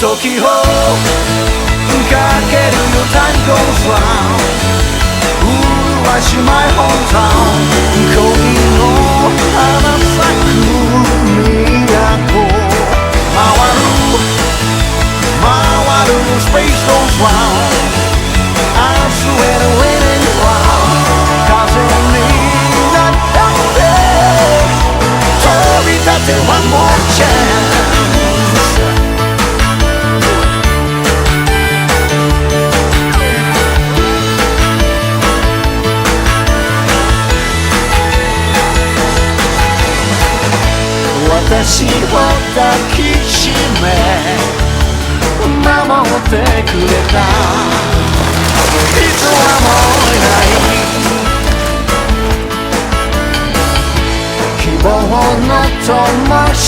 時をかけるよ Time goes round 麗しmy hometown 恋の花咲く都回る Space goes round I swear the winning round 風になって飛び立て One more chance私を抱きしめ守ってくれた人はもういない希望の灯火